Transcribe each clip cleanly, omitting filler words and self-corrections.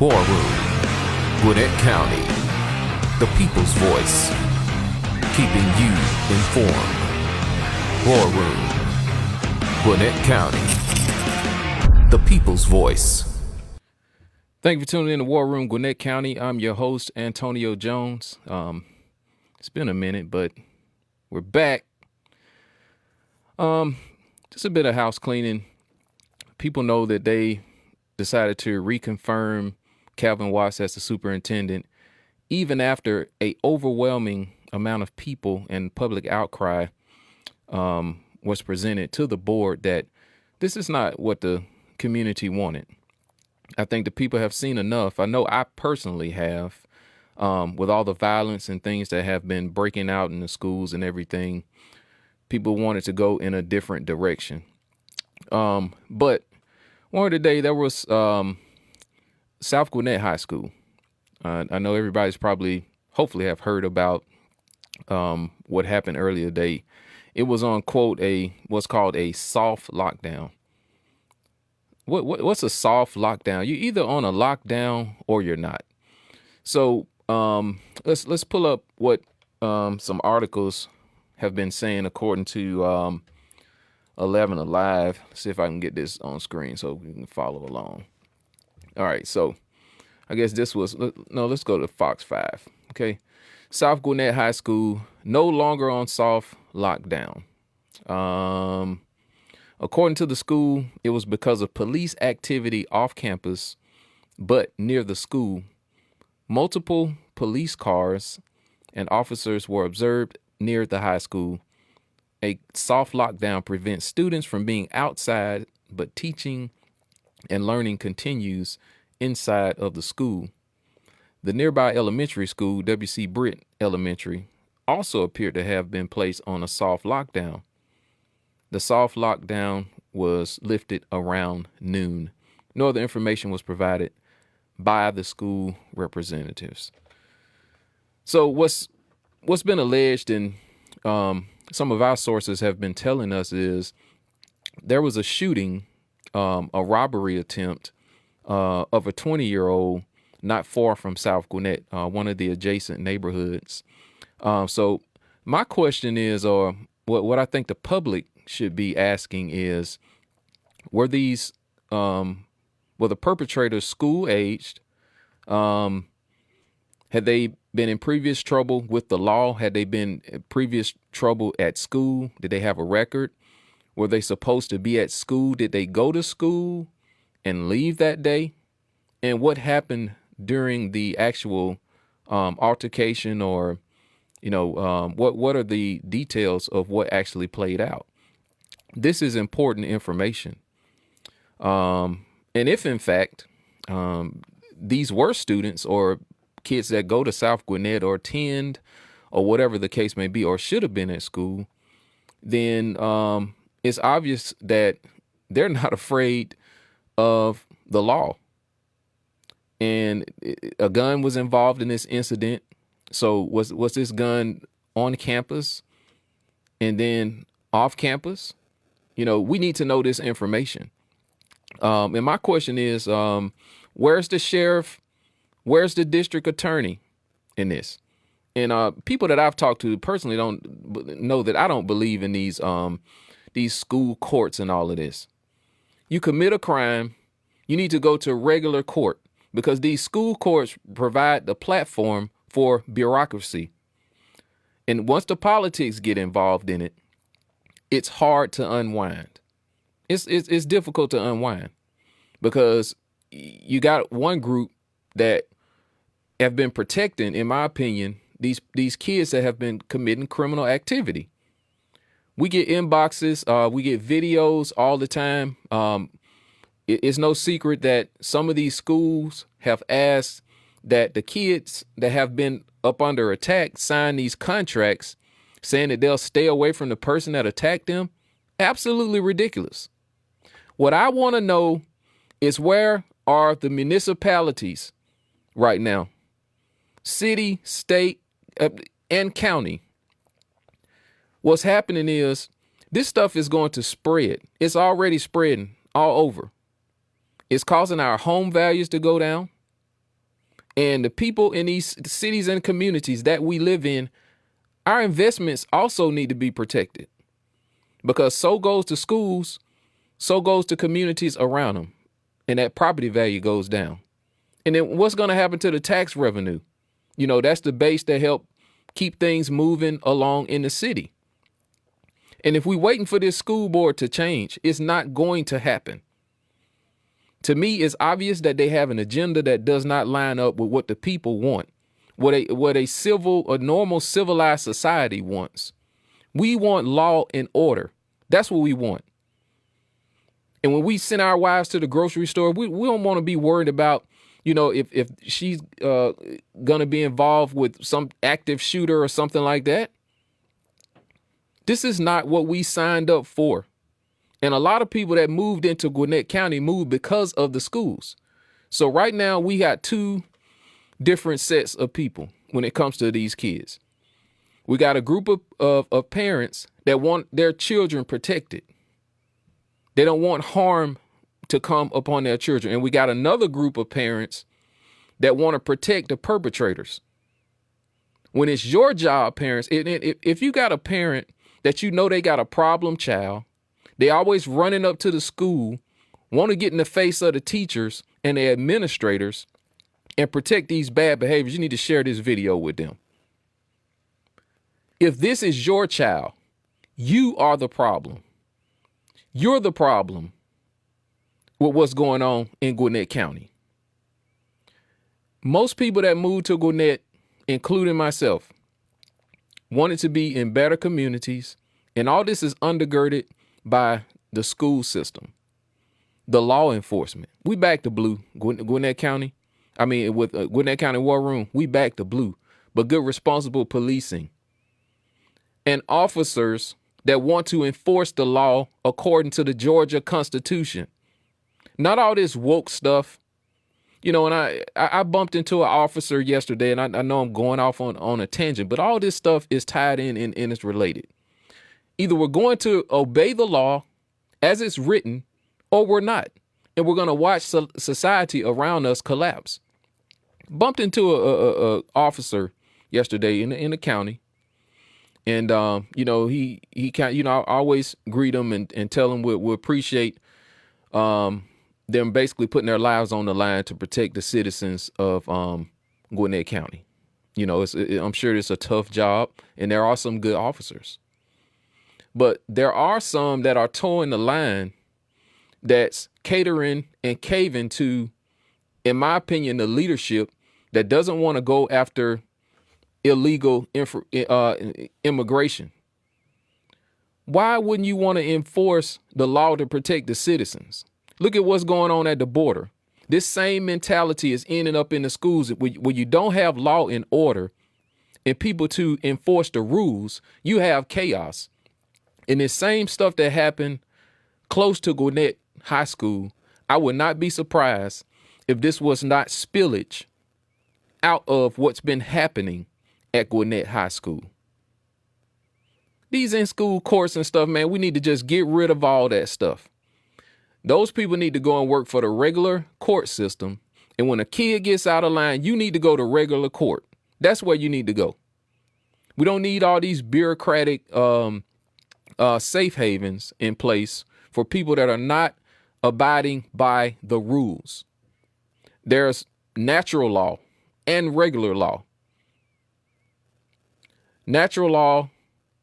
War Room, Gwinnett County, the people's voice, keeping you informed. War Room, Gwinnett County, the people's voice. Thank you for tuning in to War Room, Gwinnett County. I'm your host, Antonio Jones. It's been a minute, but we're back. Just a bit of house cleaning. People know that they decided to reconfirm Calvin Watts as the superintendent, even after a overwhelming amount of people and public outcry was presented to the board that this is not what the community wanted. I think the people have seen enough. I know I personally have, with all the violence and things that have been breaking out in the schools and everything. People wanted to go in a different direction. But one today, there was South Gwinnett High School. I know everybody's hopefully have heard about what happened earlier today. It was on, quote, what's called a soft lockdown. What's a soft lockdown? You're either on a lockdown or you're not. So let's pull up what some articles have been saying according to 11 Alive. See if I can get this on screen so we can follow along. All right, so I guess let's go to Fox 5. Okay. South Gwinnett High School no longer on soft lockdown. According to the school, it was because of police activity off campus, but near the school. Multiple police cars and officers were observed near the high school. A soft lockdown prevents students from being outside, but teaching and learning continues inside of the school. The nearby elementary school, W.C. Britt Elementary, also appeared to have been placed on a soft lockdown. The soft lockdown was lifted around noon. No other information was provided by the school representatives. So what's been alleged and some of our sources have been telling us is there was a shooting, a robbery attempt of a 20-year-old not far from South Gwinnett, one of the adjacent neighborhoods. So my question is, or what I think the public should be asking is, were the perpetrators school aged? Had they been in previous trouble with the law? Had they been in previous trouble at school? Did they have a record? Were they supposed to be at school? Did they go to school and leave that day? And what happened during the actual altercation, or what are the details of what actually played out? This is important information. And if in fact these were students or kids that go to South Gwinnett or attend or whatever the case may be, or should have been at school, then it's obvious that they're not afraid of the law. And a gun was involved in this incident. So was this gun on campus and then off campus? We need to know this information. And my question is, where's the sheriff? Where's the district attorney in this? And people that I've talked to personally don't know that I don't believe in these school courts and all of this. You commit a crime, you need to go to regular court, because these school courts provide the platform for bureaucracy. And once the politics get involved in it, it's hard to unwind. It's difficult to unwind because you got one group that have been protecting, in my opinion, these kids that have been committing criminal activity. We get inboxes, we get videos all the time. It's no secret that some of these schools have asked that the kids that have been up under attack sign these contracts saying that they'll stay away from the person that attacked them. Absolutely ridiculous. What I want to know is, where are the municipalities right now? City, state, and county. What's happening is this stuff is going to spread. It's already spreading all over. It's causing our home values to go down. And the people in these cities and communities that we live in, our investments also need to be protected, because so goes to schools, so goes to communities around them, and that property value goes down. And then what's going to happen to the tax revenue? That's the base that help keep things moving along in the city. And if we're waiting for this school board to change, it's not going to happen. To me, it's obvious that they have an agenda that does not line up with what the people want, what a normal civilized society wants. We want law and order. That's what we want. And when we send our wives to the grocery store, we don't want to be worried about, if she's going to be involved with some active shooter or something like that. This is not what we signed up for. And a lot of people that moved into Gwinnett County moved because of the schools. So right now we got two different sets of people when it comes to these kids. We got a group of parents that want their children protected. They don't want harm to come upon their children. And we got another group of parents that want to protect the perpetrators. When it's your job, parents, if you got a parent that they got a problem child, they always running up to the school, want to get in the face of the teachers and the administrators and protect these bad behaviors, you need to share this video with them. If this is your child, you are the problem. You're the problem with what's going on in Gwinnett County. Most people that moved to Gwinnett, including myself, wanted to be in better communities, and all this is undergirded by the school system, the law enforcement. We back to blue, Gwinnett County. With Gwinnett County War Room, we back to blue, but good, responsible policing and officers that want to enforce the law according to the Georgia Constitution. Not all this woke stuff. And I bumped into an officer yesterday, and I know I'm going off on a tangent, but all this stuff is tied in and it's related. Either we're going to obey the law as it's written, or we're not. And we're going to watch society around us collapse. Bumped into a officer yesterday in the county. And, he kind I always greet him and tell him we appreciate them basically putting their lives on the line to protect the citizens of Gwinnett County. I'm sure it's a tough job, and there are some good officers. But there are some that are towing the line that's catering and caving to, in my opinion, the leadership that doesn't want to go after illegal immigration. Why wouldn't you want to enforce the law to protect the citizens? Look at what's going on at the border. This same mentality is ending up in the schools where you don't have law and order and people to enforce the rules. You have chaos. And this same stuff that happened close to Gwinnett High School, I would not be surprised if this was not spillage out of what's been happening at Gwinnett High School. These in-school courts and stuff, man, we need to just get rid of all that stuff. Those people need to go and work for the regular court system. And when a kid gets out of line, you need to go to regular court. That's where you need to go. We don't need all these bureaucratic safe havens in place for people that are not abiding by the rules. There's natural law and regular law. Natural law,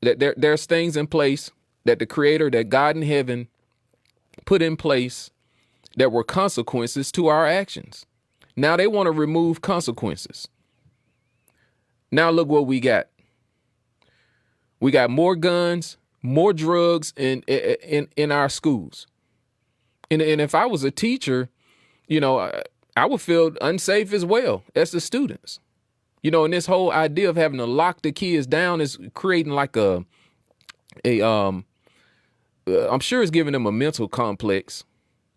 that there's things in place that the Creator, that God in heaven put in place that were consequences to our actions. Now they want to remove consequences. Now look what we got. We got more guns, more drugs in our schools. And if I was a teacher, I would feel unsafe as well as the students. And this whole idea of having to lock the kids down is creating like I'm sure it's giving them a mental complex,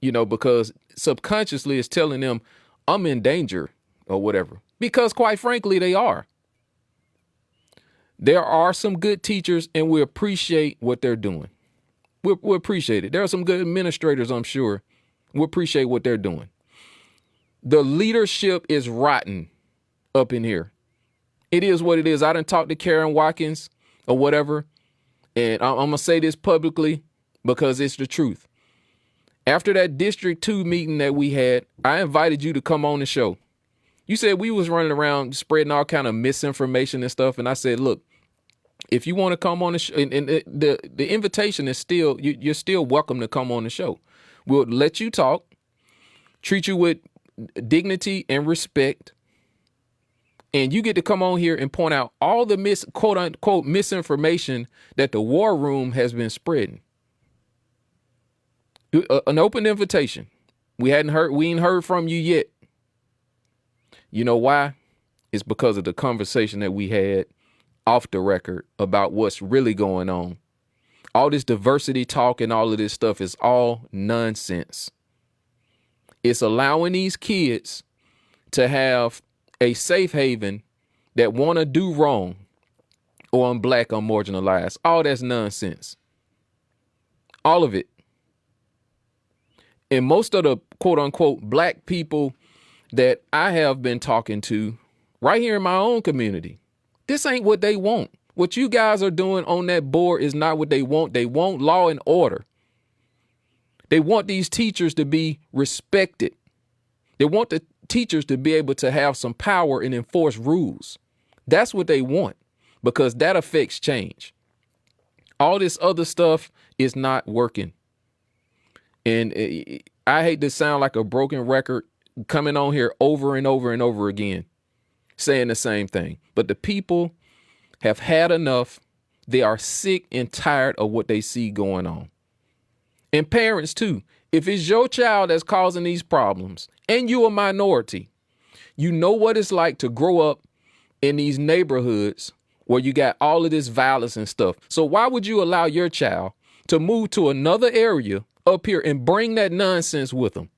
because subconsciously it's telling them I'm in danger or whatever, because quite frankly, they are. There are some good teachers and we appreciate what they're doing. We appreciate it. There are some good administrators, I'm sure. We appreciate what they're doing. The leadership is rotten up in here. It is what it is. I done talked to Karen Watkins or whatever, and I'm going to say this publicly because it's the truth. After that District 2 meeting that we had, I invited you to come on the show. You said we was running around spreading all kind of misinformation and stuff, and I said, look, if you want to come on the show, and the invitation is still, you're still welcome to come on the show. We'll let you talk, treat you with dignity and respect, and you get to come on here and point out all the quote unquote misinformation that the war room has been spreading. An open invitation. We ain't heard from you yet. You know why? It's because of the conversation that we had off the record about what's really going on. All this diversity talk and all of this stuff is all nonsense. It's allowing these kids to have a safe haven that want to do wrong or I'm black, I'm marginalized. All that's nonsense. All of it. And most of the quote unquote black people that I have been talking to right here in my own community, this ain't what they want. What you guys are doing on that board is not what they want. They want law and order. They want these teachers to be respected. They want the teachers to be able to have some power and enforce rules. That's what they want, because that affects change. All this other stuff is not working. And I hate to sound like a broken record coming on here over and over and over again, saying the same thing. But the people have had enough. They are sick and tired of what they see going on. And parents, too. If it's your child that's causing these problems and you're a minority, you know what it's like to grow up in these neighborhoods where you got all of this violence and stuff. So why would you allow your child to move to another area up here and bring that nonsense with them?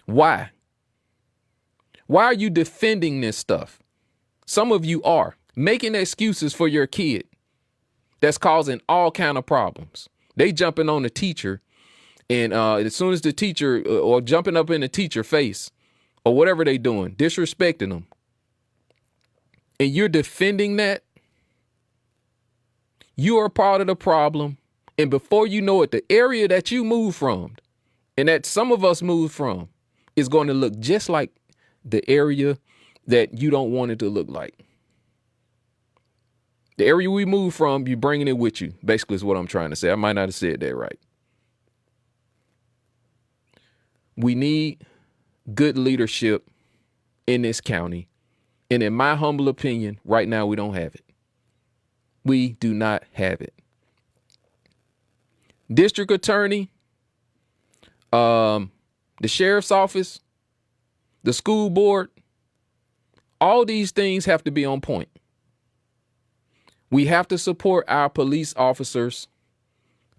Why? Why are you defending this stuff? Some of you are making excuses for your kid that's causing all kind of problems. They jumping on the teacher, and as soon as the teacher or jumping up in the teacher face or whatever they doing, disrespecting them, and you're defending that, you are part of the problem. And before you know it, the area that you move from and that some of us move from is going to look just like the area that you don't want it to look like. The area we move from, you bringing it with you, basically is what I'm trying to say. I might not have said that right. We need good leadership in this county. And in my humble opinion, right now, we don't have it. We do not have it. District attorney, the sheriff's office, the school board, all these things have to be on point. We have to support our police officers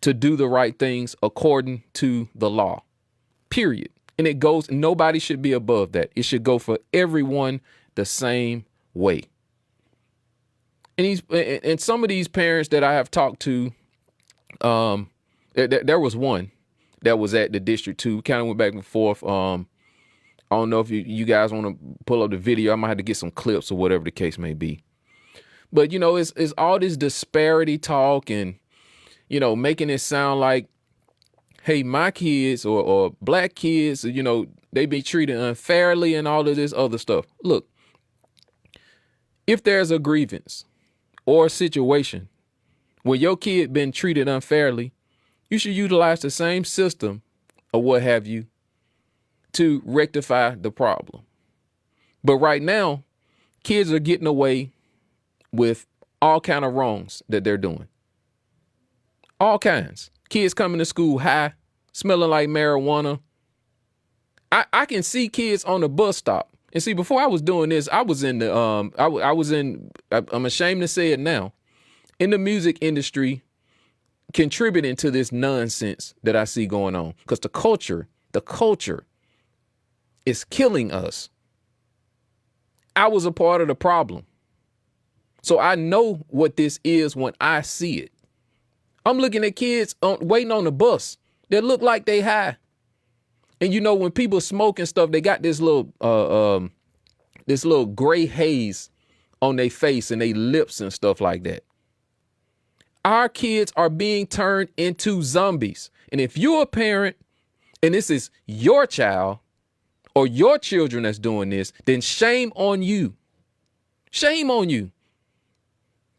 to do the right things according to the law, period. And it goes, nobody should be above that. It should go for everyone the same way. And some of these parents that I have talked to, there was one that was at the District 2, kind of went back and forth. I don't know if you guys want to pull up the video. I might have to get some clips or whatever the case may be. But, you know, it's all this disparity talk and, you know, making it sound like, hey, my kids or black kids, you know, they be treated unfairly and all of this other stuff. Look, if there's a grievance or a situation where your kid been treated unfairly, you should utilize the same system or what have you to rectify the problem. But right now, kids are getting away with all kind of wrongs that they're doing. All kinds. Kids coming to school high, smelling like marijuana. I can see kids on the bus stop. And see, before I was doing this, I was in the I'm ashamed to say it now, in the music industry, contributing to this nonsense that I see going on. Because the culture is killing us. I was a part of the problem. So I know what this is when I see it. I'm looking at kids waiting on the bus that look like they high. And you know, when people smoke and stuff, they got this little this little gray haze on their face and their lips and stuff like that. Our kids are being turned into zombies. And if you're a parent and this is your child or your children that's doing this, then shame on you. Shame on you.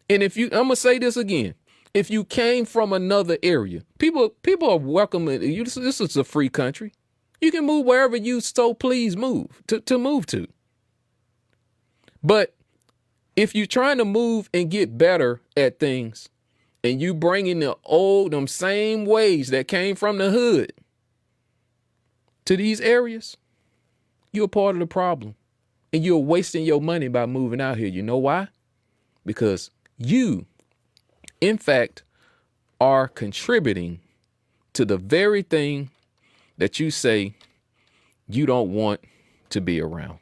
And I'm going to say this again. If you came from another area, people are welcome. This is a free country. You can move wherever you so please move to. But if you're trying to move and get better at things and you bring in them same ways that came from the hood to these areas, you're part of the problem and you're wasting your money by moving out here. You know why? Because you, in fact, are contributing to the very thing that you say you don't want to be around.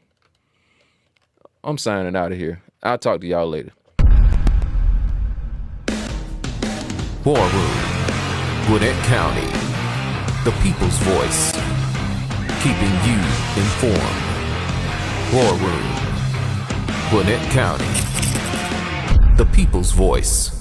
I'm signing out of here. I'll talk to y'all later. War Room, Gwinnett County, the people's voice, keeping you informed. War Room, Gwinnett County, the people's voice.